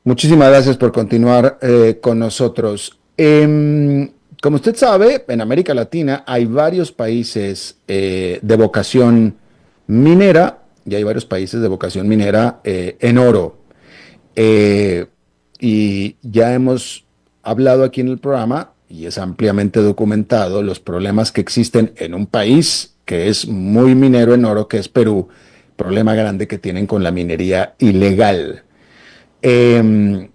Muchísimas gracias por continuar con nosotros. Como usted sabe, en América Latina hay varios países de vocación minera y hay varios países de vocación minera en oro. Eh, y ya hemos hablado aquí en el programa y es ampliamente documentado los problemas que existen en un país que es muy minero en oro, que es Perú, problema grande que tienen con la minería ilegal. Qué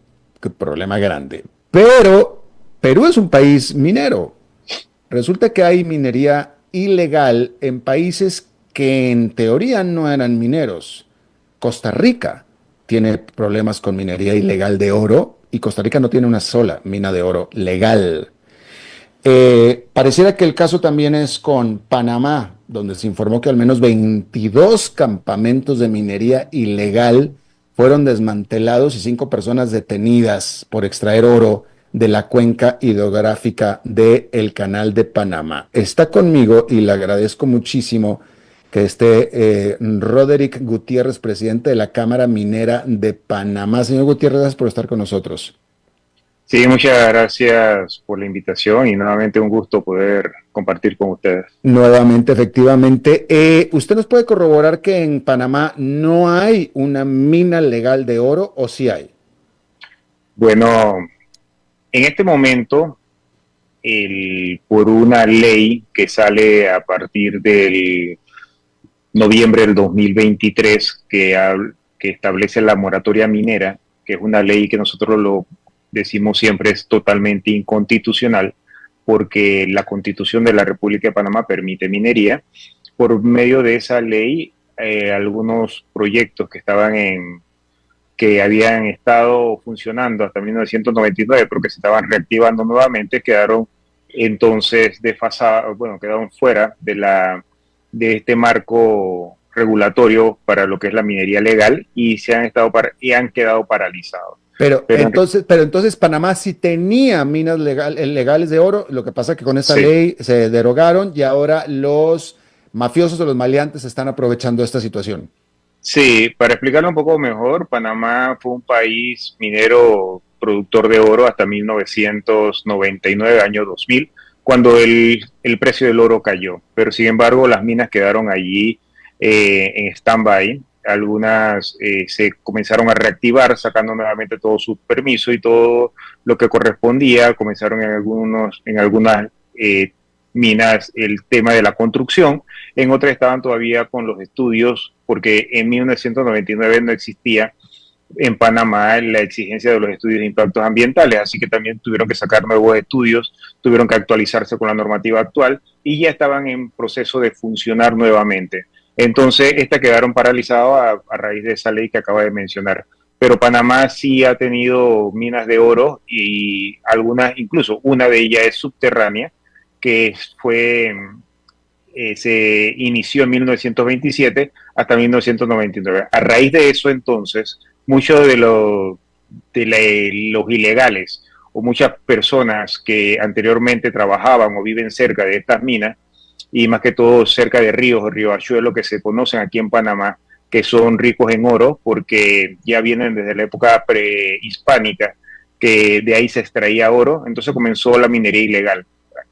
problema grande. Pero Perú es un país minero. Resulta que hay minería ilegal en países que en teoría no eran mineros. Costa Rica tiene problemas con minería ilegal de oro y Costa Rica no tiene una sola mina de oro legal. Pareciera que el caso también es con Panamá, donde se informó que al menos 22 campamentos de minería ilegal fueron desmantelados y 5 personas detenidas por extraer oro de la cuenca hidrográfica del Canal de Panamá. Está conmigo y le agradezco muchísimo que esté Roderick Gutiérrez, presidente de la Cámara Minera de Panamá. Señor Gutiérrez, gracias por estar con nosotros. Sí, muchas gracias por la invitación y nuevamente un gusto poder compartir con ustedes. Nuevamente, efectivamente. ¿Usted nos puede corroborar que en Panamá no hay una mina legal de oro o sí hay? Bueno, en este momento, por una ley que sale a partir del noviembre del 2023, que establece la moratoria minera, que es una ley que nosotros lo decimos siempre es totalmente inconstitucional, porque la Constitución de la República de Panamá permite minería. Por medio de esa ley, algunos proyectos que habían estado funcionando hasta 1999, pero que se estaban reactivando nuevamente, quedaron entonces desfasados, bueno, quedaron fuera de este marco regulatorio para lo que es la minería legal y y han quedado paralizados. Pero Pero entonces Panamá sí tenía minas legales de oro. Lo que pasa es que con esta sí, ley se derogaron y ahora los mafiosos o los maleantes están aprovechando esta situación. sí, para explicarlo un poco mejor, Panamá fue un país minero productor de oro hasta 1999, año 2000, cuando el precio del oro cayó. Pero sin embargo, las minas quedaron allí en stand-by. Algunas se comenzaron a reactivar, sacando nuevamente todo su permiso y todo lo que correspondía. Comenzaron en algunas minas el tema de la construcción, en otras estaban todavía con los estudios, porque en 1999 no existía en Panamá la exigencia de los estudios de impactos ambientales, así que también tuvieron que sacar nuevos estudios, tuvieron que actualizarse con la normativa actual y ya estaban en proceso de funcionar nuevamente. Entonces, estas quedaron paralizadas a raíz de esa ley que acaba de mencionar. Pero Panamá sí ha tenido minas de oro y algunas, incluso una de ellas es subterránea, que se inició en 1927 hasta 1999. A raíz de eso, entonces, muchos los ilegales o muchas personas que anteriormente trabajaban o viven cerca de estas minas, y más que todo cerca de ríos o riachuelos que se conocen aquí en Panamá, que son ricos en oro, porque ya vienen desde la época prehispánica, que de ahí se extraía oro, entonces comenzó la minería ilegal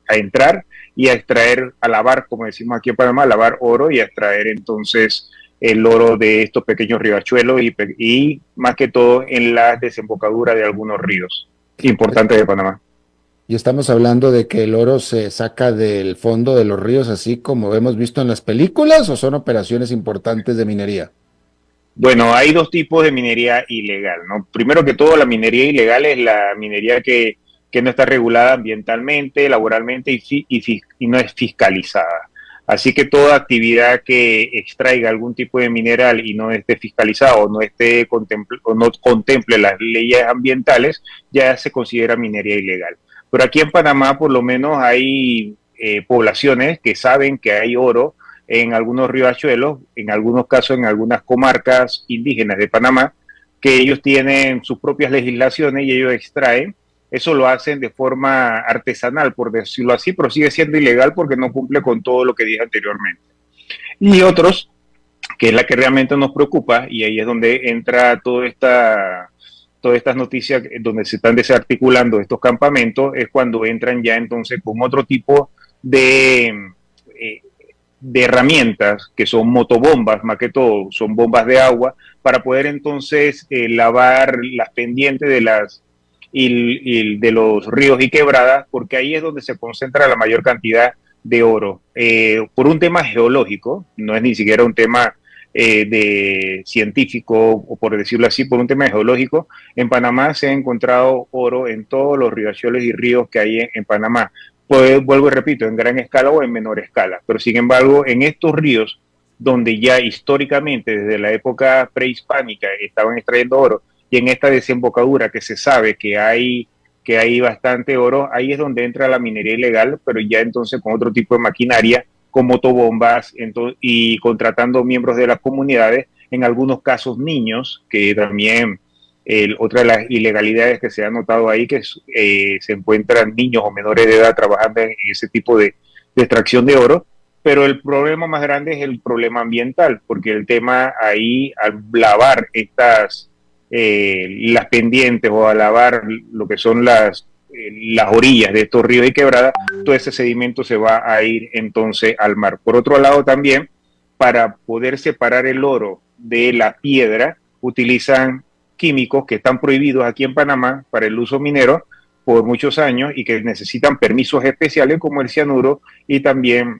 a entrar y a extraer, a lavar, como decimos aquí en Panamá, a lavar oro y a extraer entonces el oro de estos pequeños riachuelos y más que todo en la desembocadura de algunos ríos importantes de Panamá. Y estamos hablando de que el oro se saca del fondo de los ríos, así como hemos visto en las películas, o son operaciones importantes de minería. Bueno, hay dos tipos de minería ilegal, ¿no? Primero que todo, la minería ilegal es la minería que no está regulada ambientalmente, laboralmente y no es fiscalizada. Así que toda actividad que extraiga algún tipo de mineral y no esté fiscalizada o no contemple las leyes ambientales, ya se considera minería ilegal. Pero aquí en Panamá, por lo menos, hay poblaciones que saben que hay oro en algunos riachuelos, en algunos casos en algunas comarcas indígenas de Panamá, que ellos tienen sus propias legislaciones y ellos extraen. Eso lo hacen de forma artesanal, por decirlo así, pero sigue siendo ilegal porque no cumple con todo lo que dije anteriormente. Y otros, que es la que realmente nos preocupa, y ahí es donde entra toda esta todas estas noticias donde se están desarticulando estos campamentos, es cuando entran ya entonces con otro tipo eh, de herramientas, que son motobombas, más que todo, son bombas de agua, para poder entonces lavar las pendientes de y de los ríos y quebradas, porque ahí es donde se concentra la mayor cantidad de oro. Por un tema geológico, no es ni siquiera un tema de científico, o por decirlo así, por un tema geológico, en Panamá se ha encontrado oro en todos los riachuelos y ríos que hay en Panamá. Pues, vuelvo y repito, en gran escala o en menor escala. Pero sin embargo, en estos ríos, donde ya históricamente, desde la época prehispánica, estaban extrayendo oro, y en esta desembocadura que se sabe que hay bastante oro, ahí es donde entra la minería ilegal, pero ya entonces con otro tipo de maquinaria, con motobombas y contratando miembros de las comunidades, en algunos casos niños, que también otra de las ilegalidades que se ha notado ahí, que se encuentran niños o menores de edad trabajando en ese tipo de extracción de oro, pero el problema más grande es el problema ambiental, porque el tema ahí, al lavar las pendientes o al lavar lo que son las orillas de estos ríos y quebradas, todo ese sedimento se va a ir entonces al mar. Por otro lado también, para poder separar el oro de la piedra, utilizan químicos que están prohibidos aquí en Panamá para el uso minero por muchos años y que necesitan permisos especiales, como el cianuro y también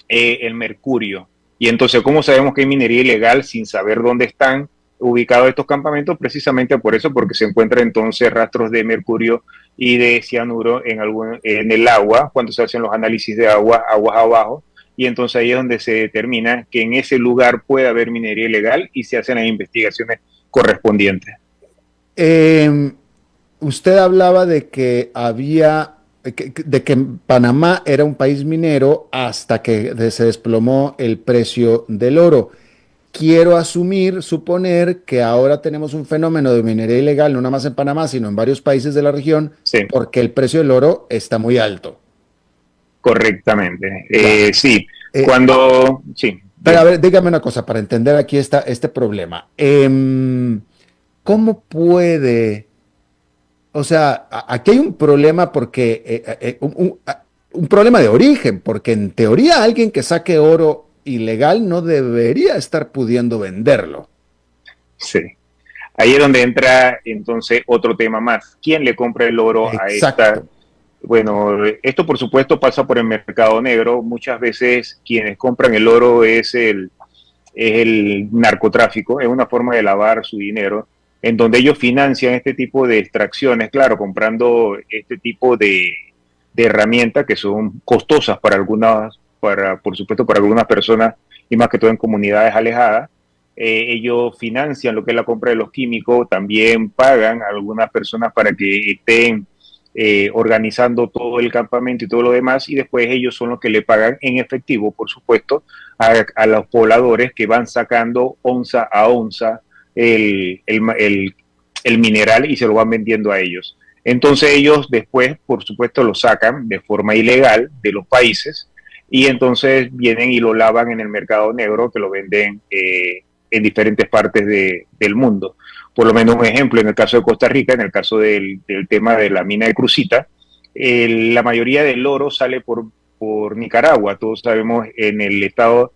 el mercurio. Y entonces, ¿cómo sabemos que hay minería ilegal sin saber dónde están ubicados estos campamentos? Precisamente por eso, porque se encuentran entonces rastros de mercurio y de cianuro en el agua, cuando se hacen los análisis de agua, aguas abajo, y entonces ahí es donde se determina que en ese lugar puede haber minería ilegal y se hacen las investigaciones correspondientes. Eh, Usted hablaba de que había, de que Panamá era un país minero hasta que se desplomó el precio del oro. Quiero asumir, suponer que ahora tenemos un fenómeno de minería ilegal, no nada más en Panamá, sino en varios países de la región, Sí, porque el precio del oro está muy alto. correctamente. Ya. Sí, Eh, cuando... Sí, pero a bien. ver, dígame una cosa para entender aquí este problema. ¿Cómo puede, o sea, aquí hay un problema porque, un problema de origen, porque en teoría alguien que saque oro ilegal no debería estar pudiendo venderlo. Sí. Ahí es donde entra entonces otro tema más. ¿Quién le compra el oro a esta? Exacto. Bueno, esto por supuesto pasa por el mercado negro. Muchas veces quienes compran el oro es el narcotráfico, es una forma de lavar su dinero, en donde ellos financian este tipo de extracciones, claro, comprando este tipo de herramientas que son costosas para algunas, por supuesto, para algunas personas y más que todo en comunidades alejadas. Ellos financian lo que es la compra de los químicos, también pagan a algunas personas para que estén organizando todo el campamento y todo lo demás, y después ellos son los que le pagan en efectivo, por supuesto, a los pobladores que van sacando onza a onza el mineral y se lo van vendiendo a ellos. Entonces ellos después, por supuesto, lo sacan de forma ilegal de los países y entonces vienen y lo lavan en el mercado negro que lo venden en diferentes partes del mundo. Por lo menos un ejemplo, en el caso de Costa Rica, en el caso del tema de la mina de Crucita, la mayoría del oro sale por Nicaragua. Todos sabemos en el estado.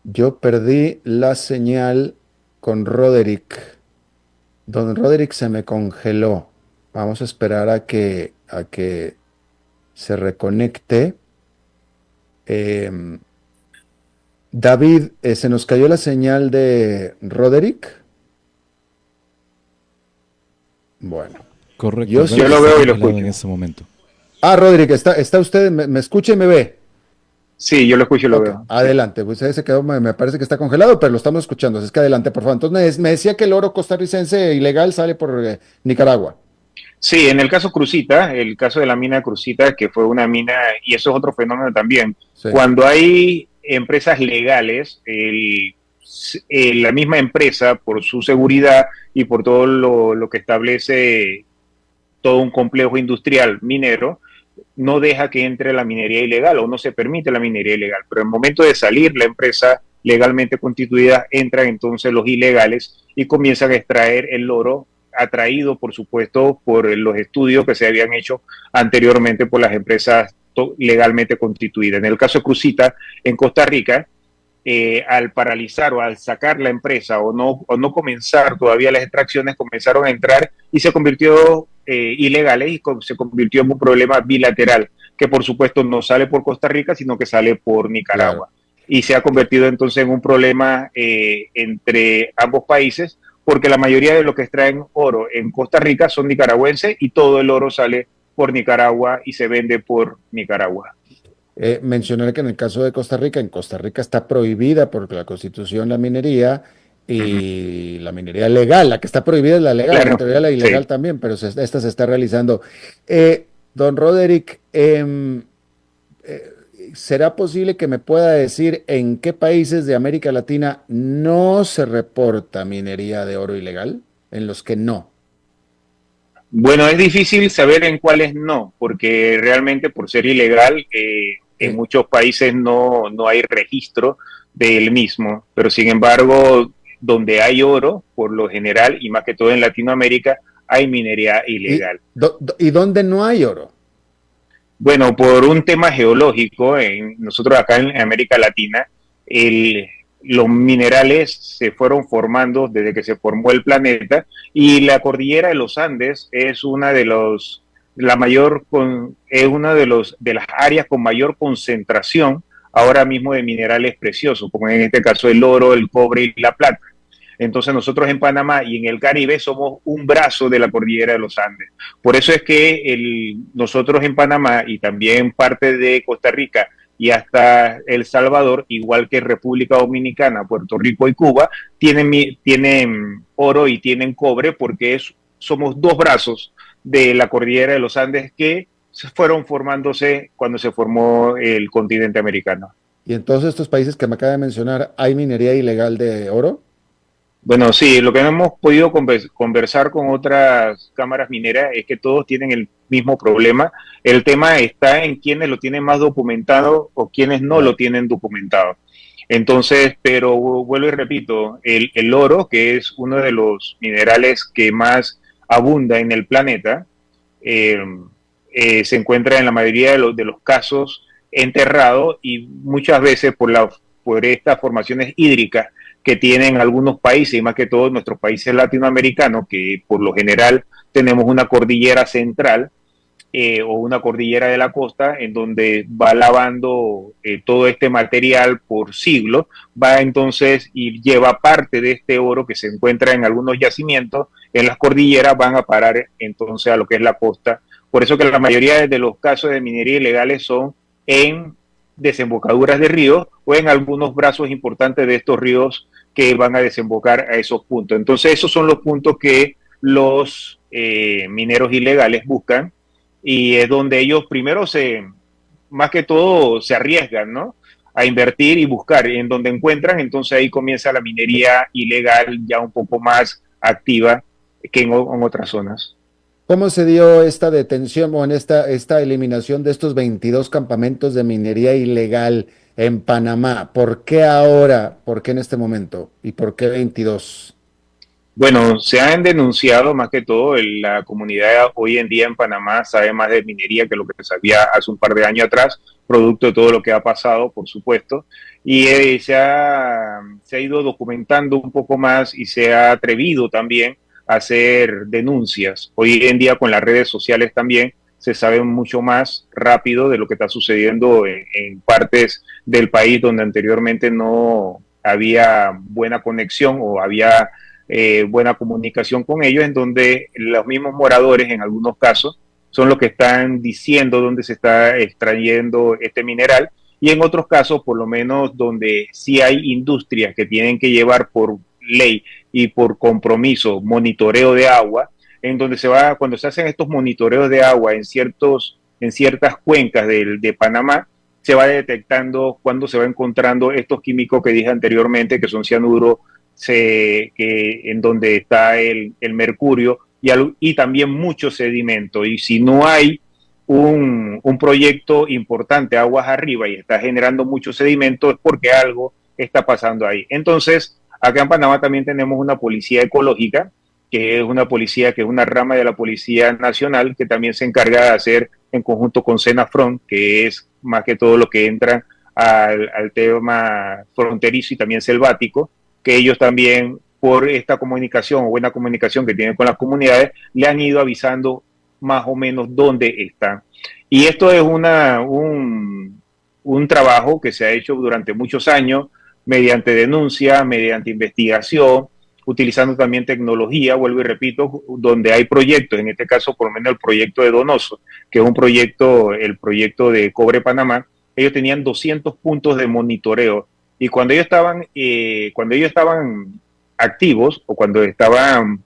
Yo perdí la señal con Roderick. Don Roderick se me congeló. Vamos a esperar a que se reconecte. Em, David, se nos cayó la señal de Roderick. Bueno, Correcto, yo creo sí. Yo que lo está veo y lo congelado en escucho. ese momento. Ah, Roderick, está usted, me escucha y me ve. Sí, yo lo escucho y lo Ok, veo. Sí. adelante. Pues se quedó, me parece que está congelado, pero lo estamos escuchando. Así es que adelante, por favor. Entonces me decía que el oro costarricense ilegal sale por Nicaragua. Sí, en el caso Crucita, el caso de la mina Crucita, que fue una mina, y eso es otro fenómeno también, Sí. cuando hay empresas legales, la misma empresa, por su seguridad y por todo lo que establece todo un complejo industrial minero, no deja que entre la minería ilegal o no se permite la minería ilegal. Pero en el momento de salir la empresa legalmente constituidas, entran entonces los ilegales y comienzan a extraer el oro atraído, por supuesto, por los estudios que se habían hecho anteriormente por las empresas legalmente constituidas. En el caso de Crucita, en Costa Rica, al paralizar o al sacar la empresa o no comenzar todavía las extracciones, comenzaron a entrar y se convirtió ilegales y se convirtió en un problema bilateral, que por supuesto no sale por Costa Rica, sino que sale por Claro. Nicaragua. Y se ha convertido entonces en un problema entre ambos países, porque la mayoría de los que extraen oro en Costa Rica son nicaragüenses y todo el oro sale por Nicaragua y se vende por Nicaragua. Mencionar que en el caso de Costa Rica, en Costa Rica está prohibida por la Constitución la minería Uh -huh. y la minería legal. La que está prohibida es la legal, en Claro, teoría la sí. ilegal también, pero esta se está realizando. Don Roderick, ¿será posible que me pueda decir en qué países de América Latina no se reporta minería de oro ilegal? En los que no. Bueno, es difícil saber en cuáles no, porque realmente por ser ilegal, en Eh, muchos países no hay registro del mismo, pero sin embargo, donde hay oro, por lo general, y más que todo en Latinoamérica, hay minería ilegal. ¿Y dónde no hay oro? Bueno, por un tema geológico, nosotros acá en América Latina, el, los minerales se fueron formando desde que se formó el planeta y la cordillera de los Andes es una de los, la mayor, es una de las áreas con mayor concentración ahora mismo de minerales preciosos, como en este caso el oro, el cobre y la plata. Entonces nosotros en Panamá y en el Caribe somos un brazo de la cordillera de los Andes. Por eso es que nosotros en Panamá y también parte de Costa Rica y hasta El Salvador, igual que República Dominicana, Puerto Rico y Cuba, tienen oro y tienen cobre porque somos dos brazos de la cordillera de los Andes que fueron formándose cuando se formó el continente americano. Y en todos estos países que me acaba de mencionar, ¿hay minería ilegal de oro? Bueno, sí, lo que no hemos podido conversar con otras cámaras mineras es que todos tienen el mismo problema. El tema está en quienes lo tienen más documentado o quienes no Ya. lo tienen documentado. Entonces, pero vuelvo y repito, el oro, que es uno de los minerales que más abunda en el planeta, eh, se encuentra en la mayoría de los casos enterrado y muchas veces por estas formaciones hídricas que tienen algunos países, y más que todo nuestros países latinoamericanos, que por lo general tenemos una cordillera central o una cordillera de la costa, en donde va lavando todo este material por siglos, va entonces y lleva parte de este oro que se encuentra en algunos yacimientos en las cordilleras, van a parar entonces a lo que es la costa. Por eso que la mayoría de los casos de minería ilegales son en desembocaduras de ríos o en algunos brazos importantes de estos ríos que van a desembocar a esos puntos. Entonces esos son los puntos que los mineros ilegales buscan y es donde ellos primero más que todo se arriesgan, ¿no? A invertir y buscar, y en donde encuentran, entonces ahí comienza la minería ilegal ya un poco más activa que en otras zonas. ¿Cómo se dio esta detención o en esta eliminación de estos 22 campamentos de minería ilegal en Panamá? ¿Por qué ahora? ¿Por qué en este momento? ¿Y por qué 22? Bueno, se han denunciado más que todo, la comunidad hoy en día en Panamá sabe más de minería que lo que sabía hace un par de años atrás, producto de todo lo que ha pasado, por supuesto, y se ha ido documentando un poco más y se ha atrevido también a hacer denuncias. Hoy en día con las redes sociales también se sabe mucho más rápido de lo que está sucediendo en partes del país donde anteriormente no había buena conexión o había buena comunicación con ellos, en donde los mismos moradores, en algunos casos, son los que están diciendo dónde se está extrayendo este mineral, y en otros casos, por lo menos donde sí hay industrias que tienen que llevar por ley y por compromiso monitoreo de agua, en donde cuando se hacen estos monitoreos de agua en ciertas cuencas de Panamá, se va detectando cuando se va encontrando estos químicos que dije anteriormente, que son cianuro, en donde está el mercurio y también mucho sedimento. Y si no hay un proyecto importante aguas arriba y está generando mucho sedimento, es porque algo está pasando ahí. Entonces, acá en Panamá también tenemos una policía ecológica, que es una policía, que es una rama de la Policía Nacional, que también se encarga de hacer en conjunto con Senafront, que es más que todo lo que entra al tema fronterizo y también selvático, que ellos también, por esta comunicación o buena comunicación que tienen con las comunidades, le han ido avisando más o menos dónde están. Y esto es un trabajo que se ha hecho durante muchos años mediante denuncia, mediante investigación, utilizando también tecnología, vuelvo y repito, donde hay proyectos, en este caso por lo menos el proyecto de Donoso, que es un proyecto, el proyecto de Cobre Panamá. Ellos tenían 200 puntos de monitoreo y cuando ellos estaban activos o cuando estaban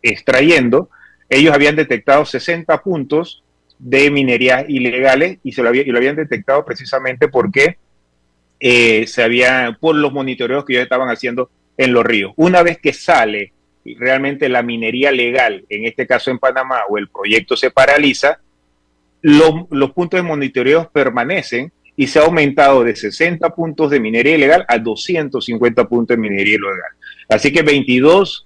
extrayendo, ellos habían detectado 60 puntos de minería ilegales y lo habían detectado precisamente porque por los monitoreos que ellos estaban haciendo en los ríos. Una vez que sale realmente la minería legal, en este caso en Panamá, o el proyecto se paraliza, los puntos de monitoreo permanecen y se ha aumentado de 60 puntos de minería ilegal a 250 puntos de minería ilegal. Así que 22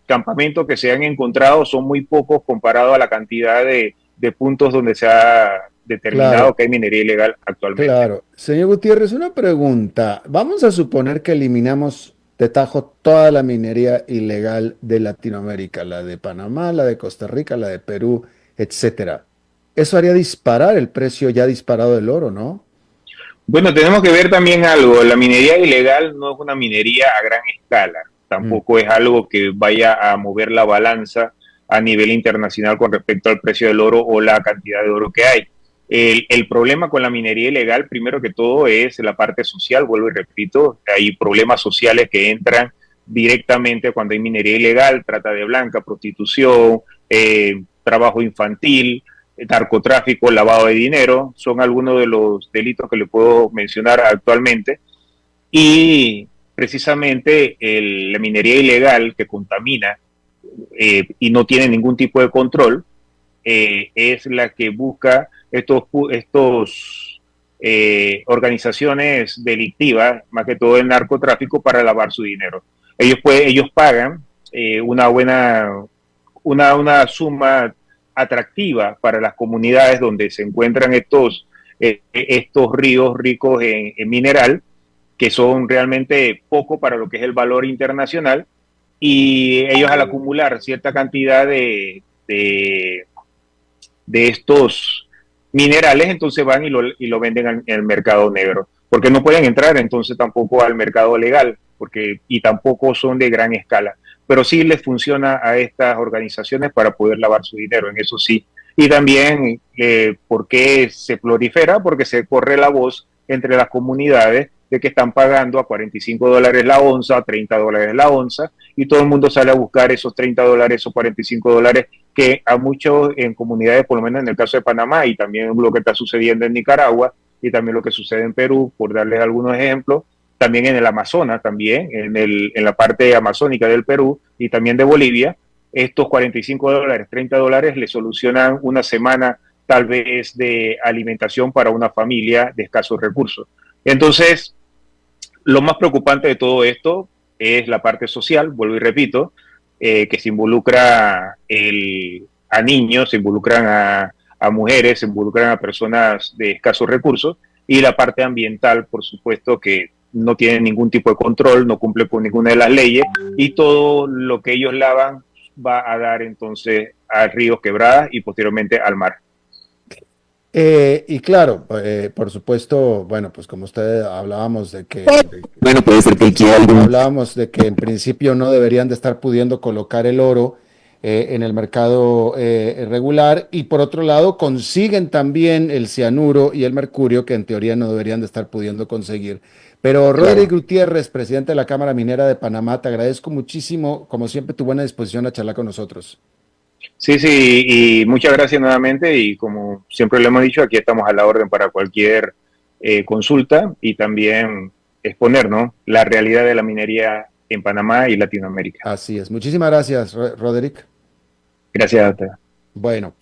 campamentos que se han encontrado son muy pocos comparado a la cantidad de puntos donde se ha determinado Claro, que hay minería ilegal actualmente. claro. Señor Gutiérrez, una pregunta. Vamos a suponer que eliminamos de tajo toda la minería ilegal de Latinoamérica, la de Panamá, la de Costa Rica, la de Perú, etcétera. Eso haría disparar el precio ya disparado del oro, ¿no? Bueno, tenemos que ver también algo. La minería ilegal no es una minería a gran escala. Mm. Tampoco es algo que vaya a mover la balanza a nivel internacional con respecto al precio del oro o la cantidad de oro que hay. El problema con la minería ilegal, primero que todo, es la parte social. Vuelvo y repito, hay problemas sociales que entran directamente cuando hay minería ilegal, trata de blanca, prostitución, trabajo infantil, narcotráfico, lavado de dinero, son algunos de los delitos que le puedo mencionar actualmente. Y precisamente la minería ilegal que contamina y no tiene ningún tipo de control es la que busca estos organizaciones delictivas, más que todo el narcotráfico, para lavar su dinero. Ellos pagan una suma atractiva para las comunidades donde se encuentran estos ríos ricos en mineral, que son realmente poco para lo que es el valor internacional, y ellos al acumular cierta cantidad de estos minerales, entonces van y lo venden en el mercado negro, porque no pueden entrar entonces tampoco al mercado legal, y tampoco son de gran escala, pero sí les funciona a estas organizaciones para poder lavar su dinero, en eso sí. Y también, ¿por qué se prolifera? Porque se corre la voz entre las comunidades de que están pagando a $45 la onza, a $30 la onza, y todo el mundo sale a buscar esos $30 o $45 que a muchos en comunidades, por lo menos en el caso de Panamá y también lo que está sucediendo en Nicaragua y también lo que sucede en Perú, por darles algunos ejemplos, también en el Amazonas, también en la parte amazónica del Perú y también de Bolivia, estos $45, $30 le solucionan una semana tal vez de alimentación para una familia de escasos recursos. Entonces, lo más preocupante de todo esto es la parte social, vuelvo y repito, que se involucra a niños, se involucran a mujeres, se involucran a personas de escasos recursos, y la parte ambiental, por supuesto, que no tiene ningún tipo de control, no cumple con ninguna de las leyes, y todo lo que ellos lavan va a dar entonces a ríos, quebradas y posteriormente al mar. Y claro, por supuesto, bueno, pues como usted hablábamos de que, Bueno, puede ser que él quiera algún. hablábamos de que en principio no deberían de estar pudiendo colocar el oro en el mercado regular, y por otro lado consiguen también el cianuro y el mercurio que en teoría no deberían de estar pudiendo conseguir. Pero Roderick Claro. Gutiérrez, presidente de la Cámara Minera de Panamá, te agradezco muchísimo, como siempre, tu buena disposición a charlar con nosotros. Sí, sí, y muchas gracias nuevamente y como siempre le hemos dicho, aquí estamos a la orden para cualquier consulta y también exponer, ¿no?, la realidad de la minería en Panamá y Latinoamérica. Así es. Muchísimas gracias, Roderick. Gracias a usted. Bueno.